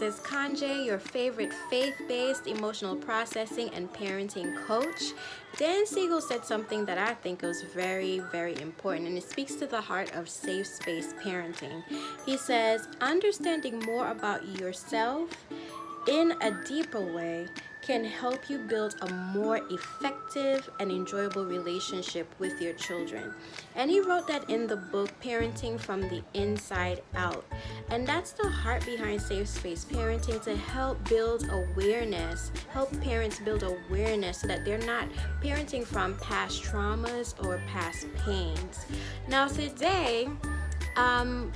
is Kanje, your favorite faith-based emotional processing and parenting coach. Dan Siegel said something that I think was very, very important, and it speaks to the heart of safe space parenting. He says, understanding more about yourself in a deeper way can help you build a more effective and enjoyable relationship with your children. And he wrote that in the book Parenting from the Inside Out. And that's the heart behind safe space parenting, to help build awareness, help parents build awareness so that they're not parenting from past traumas or past pains. Now today,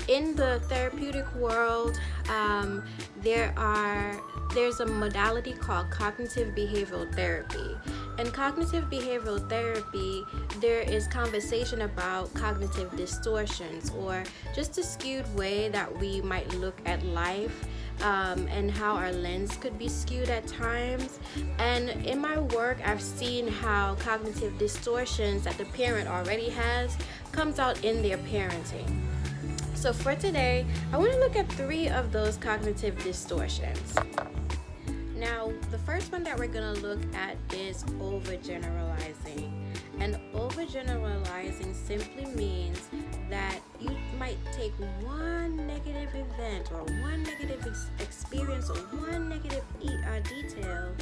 in the therapeutic world, there's a modality called cognitive behavioral therapy. In cognitive behavioral therapy, there is conversation about cognitive distortions, or just a skewed way that we might look at life, and how our lens could be skewed at times. And in my work, I've seen how cognitive distortions that the parent already has comes out in their parenting. So for today, I want to look at 3 of those cognitive distortions. Now, the first one that we're going to look at is overgeneralizing. And overgeneralizing simply means that you might take one negative event or one negative experience or one negative detail,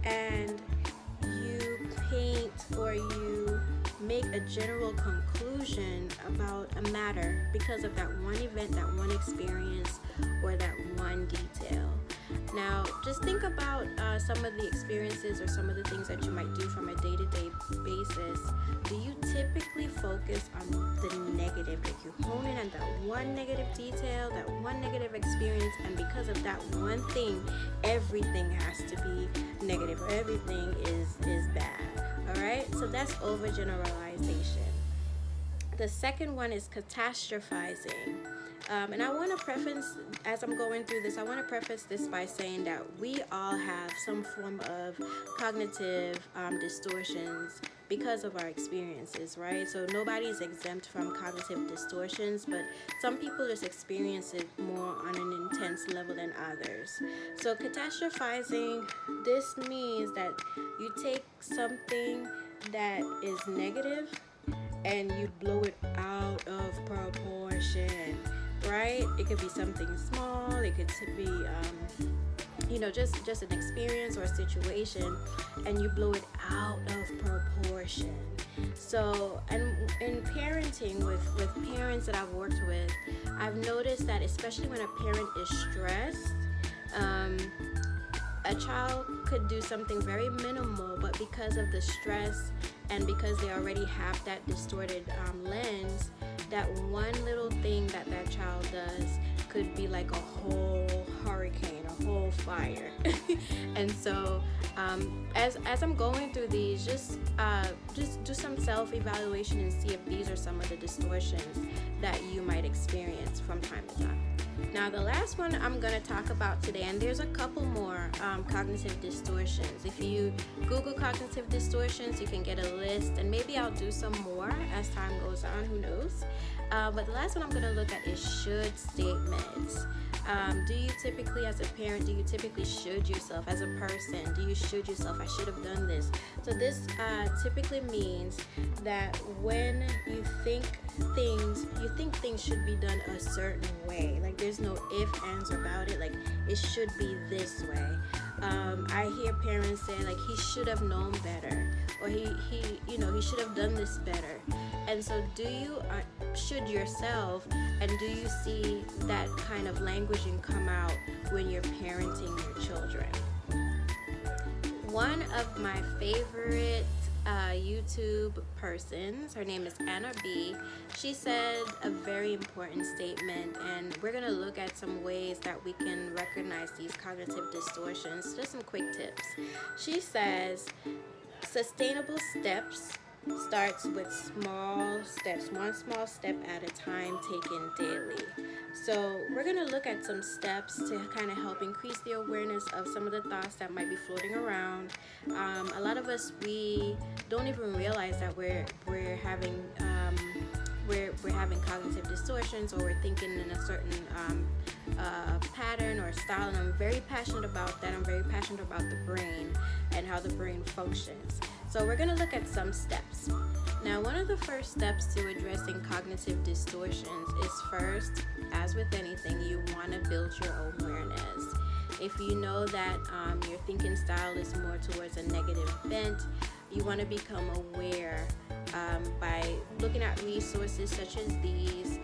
and you paint or you make a general conclusion about a matter because of that one event, that one experience, or that one detail. Now, just think about some of the experiences or some of the things that you might do from a day-to-day basis. Do you typically focus on the negative? Like, you hone in on that one negative detail, that one negative experience, and because of that one thing, everything has to be negative, or everything is bad. All right? So that's overgeneralization. The second one is catastrophizing. And I want to preface, as I'm going through this, I want to preface this by saying that we all have some form of cognitive distortions because of our experiences, right? So nobody's exempt from cognitive distortions, but some people just experience it more on an intense level than others. So catastrophizing, this means that you take something that is negative and you blow it out of proportion, right? It could be something small, it could be just an experience or a situation, and you blow it out of proportion. So, and in parenting with parents that I've worked with, I've noticed that especially when a parent is stressed, a child could do something very minimal, but because of the stress and because they already have that distorted lens, that one little thing that child does could be like a whole hurricane, a whole fire. And so as I'm going through these, just do some self-evaluation and see if these are some of the distortions that you might experience from time to time. Now, the last one I'm going to talk about today, and there's a couple more cognitive distortions. If you Google cognitive distortions, you can get a list, and maybe I'll do some more as time goes on, who knows. But the last one I'm going to look at is should statements. Do you typically, as a parent, do you typically should yourself? As a person, do you should yourself? I should have done this. So this typically means that when you think things should be done a certain way. Like, there's no ifs, ands about it. Like, it should be this way. I hear parents say, like, he should have known better, or he should have done this better. And so do you should yourself, and do you see that kind of languaging come out when you're parenting your children? One of my favorite YouTube persons, her name is Anna B. She said a very important statement, and we're going to look at some ways that we can recognize these cognitive distortions. Just some quick tips. She says sustainable steps starts with small steps, one small step at a time, taken daily. So we're going to look at some steps to kind of help increase the awareness of some of the thoughts that might be floating around. A lot of us, we don't even realize that we're having cognitive distortions, or we're thinking in a certain pattern or style, and I'm very passionate about that. I'm very passionate about the brain and how the brain functions. So we're going to look at some steps. Now, one of the first steps to addressing cognitive distortions is first, as with anything, you want to build your awareness. If you know that your thinking style is more towards a negative bent, you want to become aware by looking at resources such as these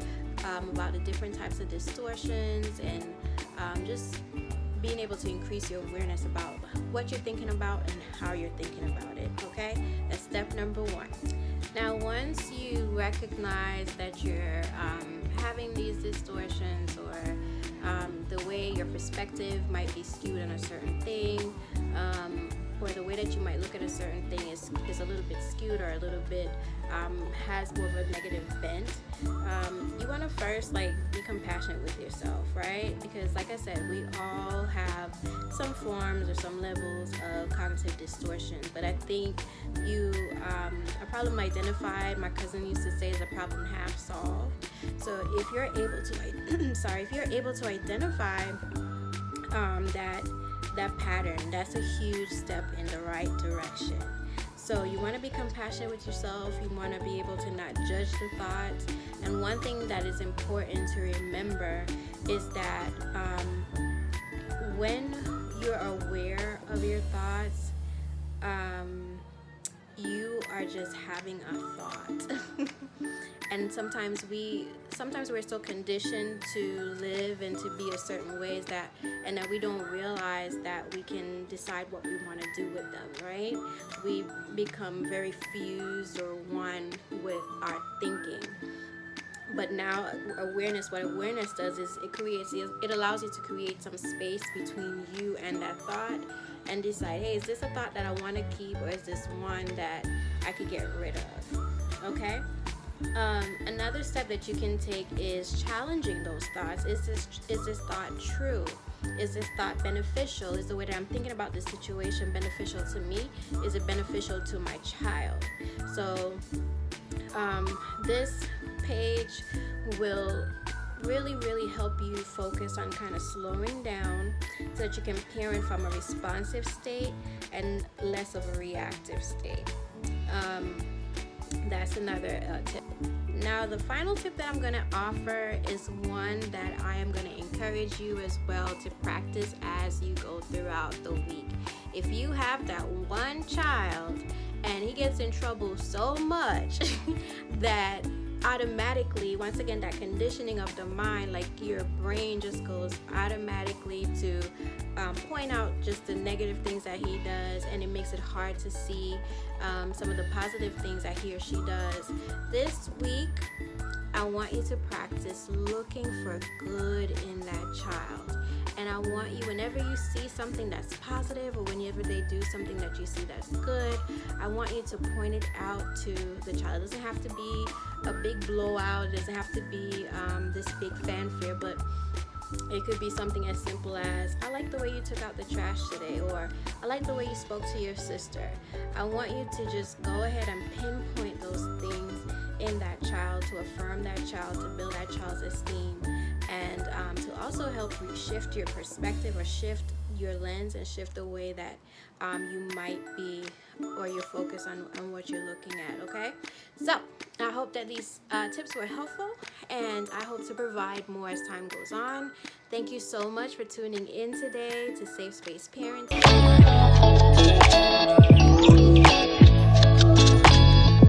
about the different types of distortions, and just being able to increase your awareness about what you're thinking about and how you're thinking about it. Okay, that's step number one. Now, once you recognize that you're having these distortions, or the way your perspective might be skewed on a certain thing, or the way that you might look at a certain thing is a little bit skewed, or a little bit has more of a negative bent, you want to first be compassionate with yourself, right? Because like I said, we all have some forms or some levels of cognitive distortion, but I think a problem identified, my cousin used to say, is a problem half solved. So if you're able to identify that pattern, that's a huge step in the right direction. So you want to be compassionate with yourself. You want to be able to not judge the thoughts. And one thing that is important to remember is that when you're aware of your thoughts, you are just having a thought. And sometimes we're so conditioned to live and to be a certain ways that we don't realize that we can decide what we want to do with them, right? We become very fused or one with our thinking. But now what awareness does is it allows you to create some space between you and that thought, and decide, hey, is this a thought that I want to keep, or is this one that I could get rid of? Okay. Another step that you can take is challenging those thoughts. Is this thought true? Is this thought beneficial? Is the way that I'm thinking about this situation beneficial to me? Is it beneficial to my child? So this page will really help you focus on kind of slowing down so that you can parent from a responsive state and less of a reactive state. That's another tip. Now, the final tip that I'm going to offer is one that I am going to encourage you as well to practice as you go throughout the week. If you have that one child and he gets in trouble so much that automatically, once again, that conditioning of the mind, your brain just goes automatically to point out just the negative things that he does, and it makes it hard to see some of the positive things that he or she does. This week, I want you to practice looking for good in that child. And I want you, whenever you see something that's positive, or whenever they do something that you see that's good, I want you to point it out to the child. It doesn't have to be a big blowout. It doesn't have to be this big fanfare, but it could be something as simple as, I like the way you took out the trash today, or I like the way you spoke to your sister. I want you to just go ahead and pinpoint those things in that child, to affirm that child, to build that child's esteem, and to also help shift your perspective, or shift your lens, and shift the way that you might be, or your focus on what you're looking at. Okay, so I hope that these tips were helpful, and I hope to provide more as time goes on. Thank you so much for tuning in today to Safe Space Parenting.